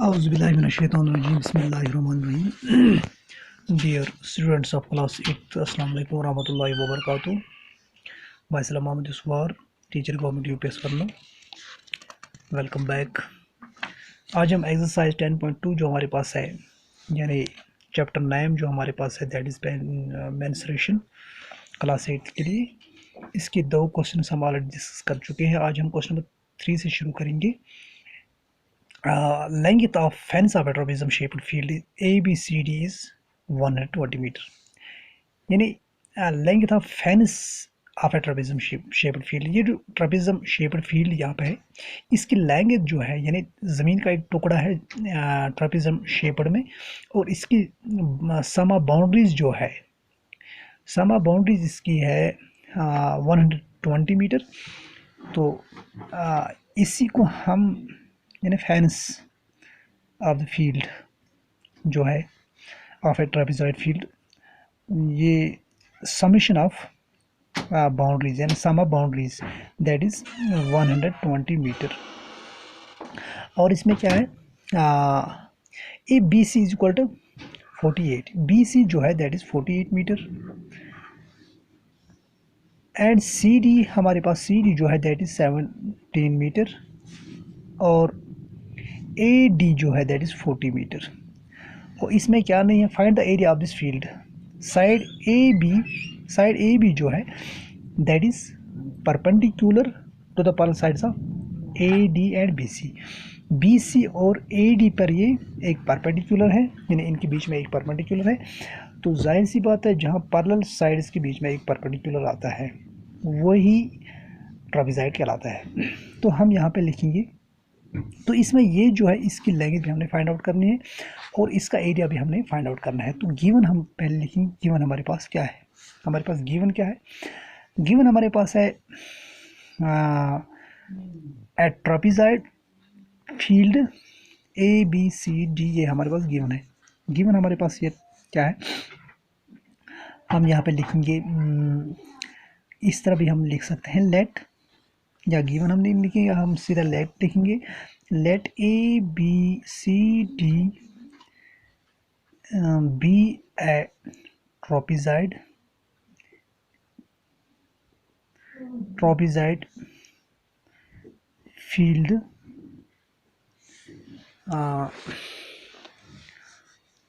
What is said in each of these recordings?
Auzubillahiminash-shaytanir-rajim. Bismillahir-rahmanir-rahim. Dear students of class 8th, Assalamu alaikum warahmatullahi wabarakatuh. Myself Mohammed Yusufar, teacher government UPS करना. Welcome back. आज हम exercise 10.2 जो हमारे पास है यानी चैप्टर 9 जो हमारे पास है दैट इज़ मेंस्ट्रुएशन क्लास 8 के लिए इसके दो क्वेश्चन हम ऑलरेडी डिस्कस कर चुके हैं. आज हम क्वेश्चन नंबर 3 से शुरू करेंगे. Length of fence of a trapezium shaped field is ABCD is 120 meter. यानी length of fence of A trapezium shaped field, ये जो ट्रेपेजियम शेप्ड फील्ड यहाँ पे है इसकी लेंथ जो है यानी ज़मीन का एक टुकड़ा है ट्रेपेजियम शेप्ड में और इसकी समा बाउंड्रीज जो है समा बाउंड्रीज इसकी है 120 मीटर. तो इसी को हम यानी फेंस ऑफ द फील्ड जो है ऑफ ए ट्रेपेजॉइड फील्ड ये समेशन ऑफ बाउंड्रीज यानी sum of boundaries that is 120 meter. और इसमें क्या है A B C is equal to 48. B C जो है that is 48 meter and C D हमारे पास सी डी जो है दैट इज़ 17 मीटर और ए डी जो है दैट इज़ 40 मीटर. और इसमें क्या नहीं है, find the area of this field. Side A B जो है that is perpendicular to the parallel sides of A D and B C. B C और ए डी पर ये एक परपेंडिकुलर है यानी इनके बीच में एक परपेंडिकुलर है. तो जाहिर सी बात है जहाँ पैरेलल साइड्स के बीच में एक परपेंडिकुलर आता है वही ट्रेपेजॉइड कहलाता है. तो हम यहाँ पे लिखेंगे. तो इसमें ये जो है इसकी लेंथ भी हमने फाइंड आउट करनी है और इसका एरिया भी हमने फाइंड आउट करना है. तो गिवन हम पहले लिखेंगे. गिवन हमारे पास क्या है, हमारे पास गिवन क्या है. गिवन हमारे पास है a trapezoid field A B C D, ये हमारे पास गिवन है. गिवन हमारे पास ये क्या है, हम यहाँ पे लिखेंगे इस तरह भी हम लिख सकते हैं. लेट या गिवन हम नहीं लिखेंगे, हम सीधा लेट लिखेंगे. Let A B C D be a trapezoid field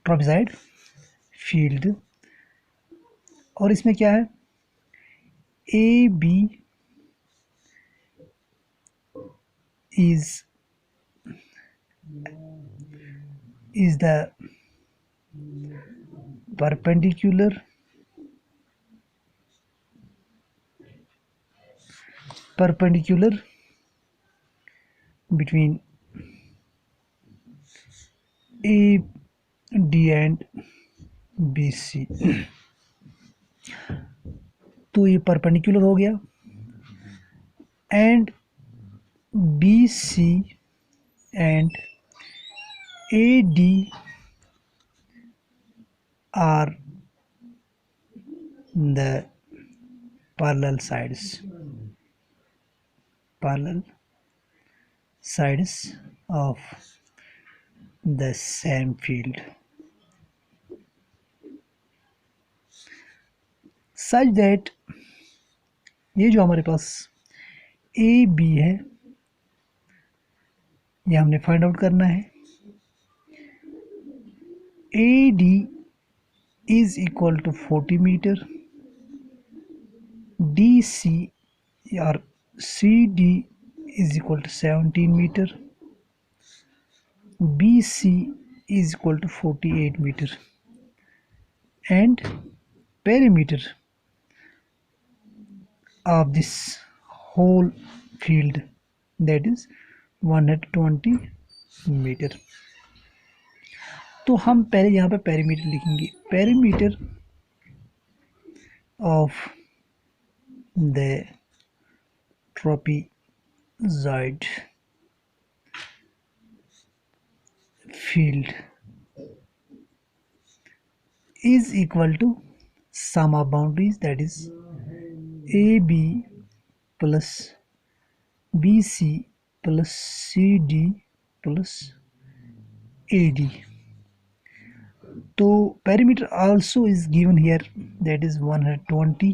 trapezoid field. और इसमें क्या है, A B is the perpendicular between A D and B C. तो ये परपेंडिकुलर हो गया and BC and AD are the parallel sides of the same field such that ये जो हमारे पास AB है ये हमने फाइंड आउट करना है. A D is equal to 40 meter, D C और C D is equal to 17 meter, B C is equal to 48 meter and perimeter of this whole field that is 120 meter. तो हम पहले यहाँ पे perimeter लिखेंगे. Perimeter of the trapezoid field is equal to sum of boundaries that is AB plus BC plus CD plus AD. तो perimeter also is given here, that is 120.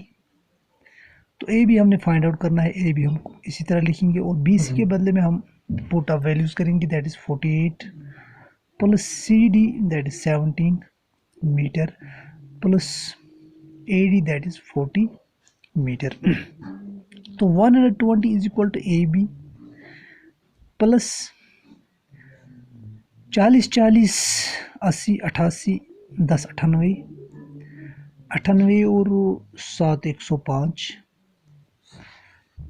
तो ए भी हमने फाइंड आउट करना है, ए भी हम इसी तरह लिखेंगे और बी सी के बदले में हम पुट अप वैल्यूज करेंगे, that is 48 plus C D that is 17 metre plus A D that is 40 metre. तो 120 is equal to A B plus 40 40 80 88 10 98 98 और 7 105.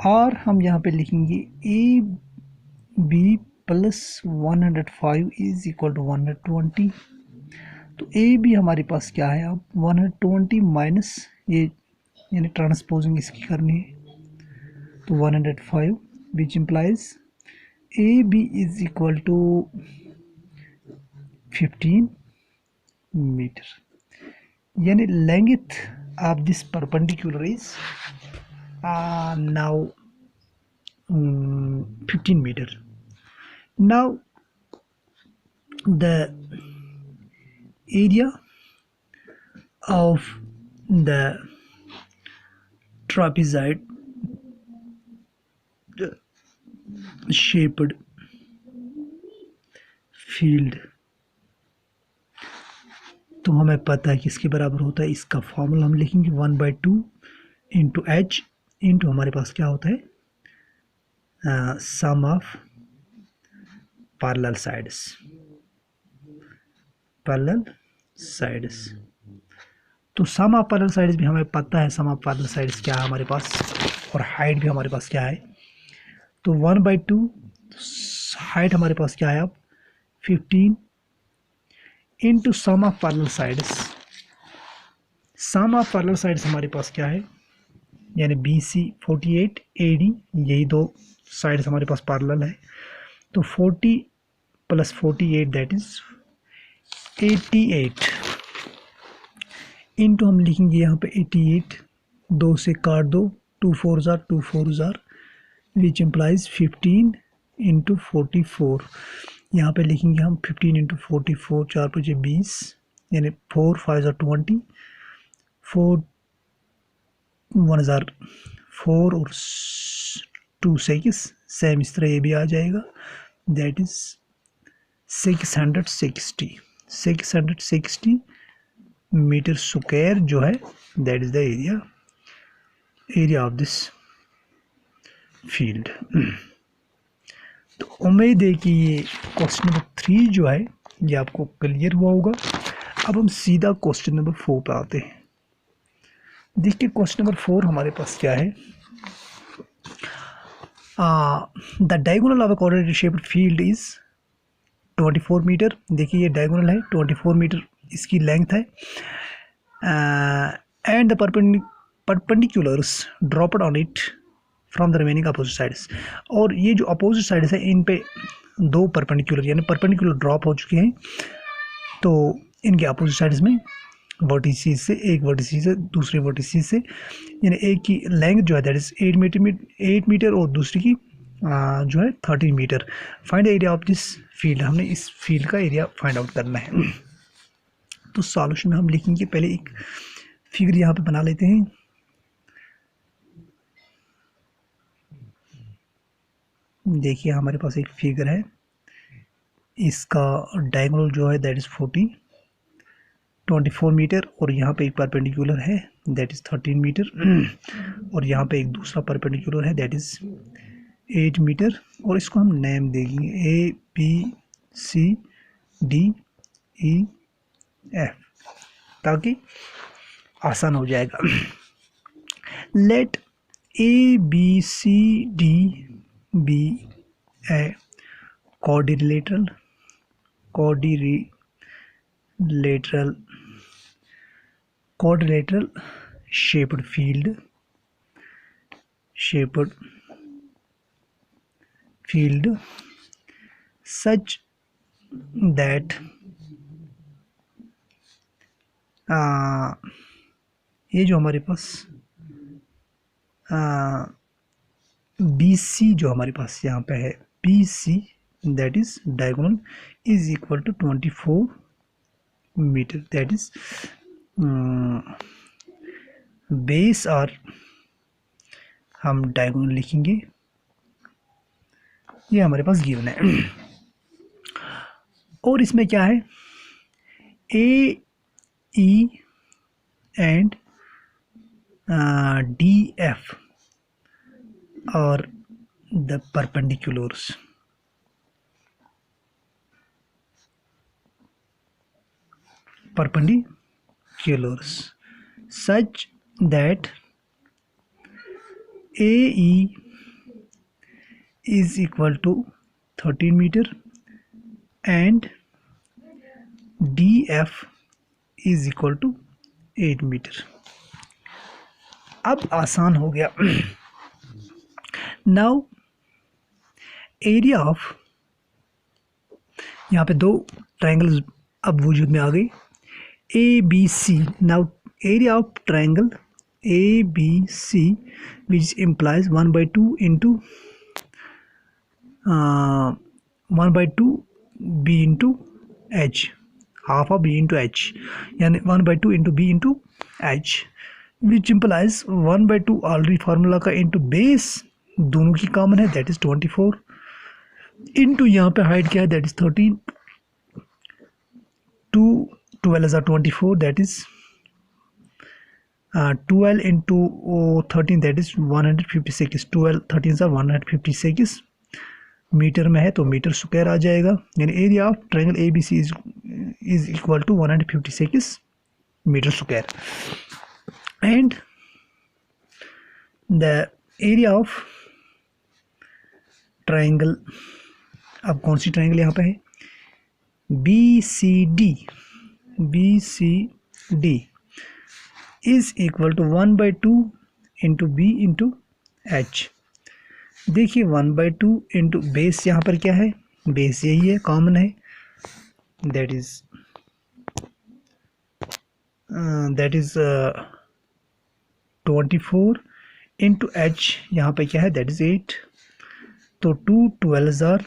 और हम यहाँ पे लिखेंगे A B plus 105 is equal to 120. तो ए बी हमारे पास क्या है, अब 120 माइनस ये यानी ट्रांसपोजिंग इसकी करनी है, तो 105 which implies A B is equal to 15 meter. यानी length of this perpendicular is now 15 meter. Now the area of the trapezoid shaped field, तो हमें पता है कि इसके बराबर होता है, इसका फॉर्मूला हम लिखेंगे 1/2 इंटू एच इंटू हमारे पास क्या होता है, sum of parallel sides. Parallel sides, तो सम ऑफ पैरेलल साइड्स भी हमें पता है, सम ऑफ पैरेलल साइड्स क्या है हमारे पास, और हाइट भी हमारे पास क्या है, तो 1/2 हाइट हमारे पास क्या है अब 15 into sum of parallel sides. Sum of parallel sides हमारे पास क्या है, यानी बी सी 48 ए डी, यही दो साइड्स हमारे पास पैरेलल है, तो 40 प्लस 48 दैट इज 88 इंटू हम लिखेंगे यहाँ पे 88, 2 से काट दो, 2 4 jar 2 4 jar which implies 15 into 44. यहाँ पे लिखेंगे हम 15 इंटू 44, 4 5 20, यानी 4 5 जार 20, 4 1 जार 4 और 2 6, सेम इस तरह ये भी आ जाएगा, दैट इज 660 मीटर स्क्वायर जो है, that is the area of this field. तो उम्मीद है कि ये क्वेश्चन नंबर 3 जो है ये आपको क्लियर हुआ होगा. अब हम सीधा क्वेश्चन नंबर 4 पे आते हैं. देखिए क्वेश्चन नंबर 4 हमारे पास क्या है, the diagonal of a coordinate shaped field is 24 metre. देखिए ये डायगोनल है, 24 मीटर इसकी लेंथ है, and the perpendiculars dropped on it from the remaining opposite sides. और ये जो अपोजिट साइड्स है इन पे दो परपेंडिकुलर यानी परपेंडिकुलर ड्रॉप हो चुके हैं, तो इनके अपोजिट साइड्स में वर्टिसेस से, एक वर्टिस से दूसरे वर्टिसेस से, यानी एक की लेंथ जो है दैट इज 8 मीटर और दूसरी की जो है 13 metre. Find area of this field, हमने इस फील्ड का एरिया फाइंड आउट करना है. तो सॉल्यूशन में हम लिखेंगे, पहले एक फिगर यहाँ पे बना लेते हैं. देखिए हमारे पास एक फिगर है, इसका डायगोनल जो है दैट इज 24 मीटर, और यहाँ पे एक परपेंडिकुलर है दैट इज 13 मीटर, और यहाँ पे एक दूसरा परपेंडिकुलर है दैट इज 8 मीटर, और इसको हम नेम देंगे A B C D E F, ताकि आसान हो जाएगा. Let A B C D be a quadrilateral shaped field such that ये जो हमारे पास बी सी जो हमारे पास यहाँ पे है, B C that is diagonal is equal to 24 metre, that is base और हम डायगोनल लिखेंगे, ये हमारे पास गिवन है। और इसमें क्या है, ए ई एंड डी एफ और the perpendiculars, such that AE is equal to 13 meter and DF is equal to 8 meter। अब आसान हो गया। नाउ एरिया ऑफ, यहाँ पे दो ट्रायंगल अब वजूद में आ गई, A B C. Now area of triangle A B C which implies 1/2 into 1/2 B into H, half of B into H, यानी 1/2 into B into H, which implies 1/2 already formula का इंटू बेस दोनों की common है, that is 24 into यहाँ पे height क्या है, that is 13, 2 12 are 24, that is 12 into 13, that is 156, 12 13 are 156 metre में है तो मीटर स्क्वायर आ जाएगा, यानी area of triangle A B C is equal to 156 metre square. And the area of triangle, अब कौन सी ट्रायंगल यहाँ पे है, B C D is equal to 1/2 into B into H. देखिए 1/2 इंटू बेस, यहाँ पर क्या है, बेस यही है, कॉमन है, दैट इज 24 इंटू एच, यहाँ पे क्या है, दैट इज 8, तो 2 12 are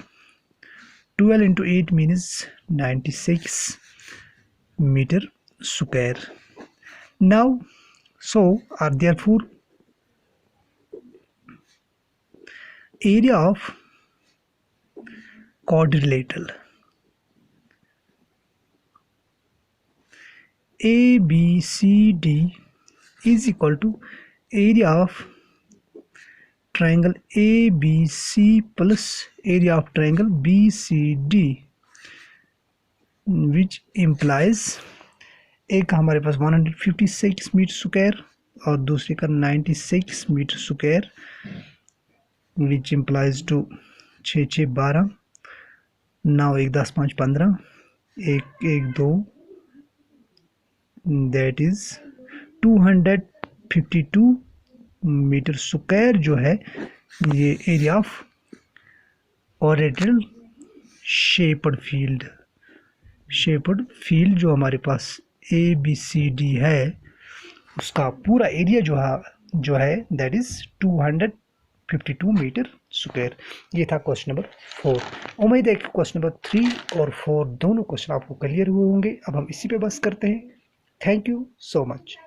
12 into 8 means 96 meter square। Now so are therefore area of quadrilateral ABCD is equal to area of triangle ABC plus area of triangle BCD, which implies एक हमारे पास 156 metre square और दूसरे का 96 metre square, which implies two 6 6 12, 9 1 10 5 15, 1 1 2, that is 252 metre square जो है ये area of quadrilateral shaped field जो हमारे पास ए बी सी डी है उसका पूरा एरिया जो है दैट इज 252 मीटर स्क्वायर। ये था क्वेश्चन नंबर 4। उम्मीद है कि क्वेश्चन नंबर 3 और 4 दोनों क्वेश्चन आपको क्लियर हुए होंगे। अब हम इसी पे बस करते हैं। Thank you so much.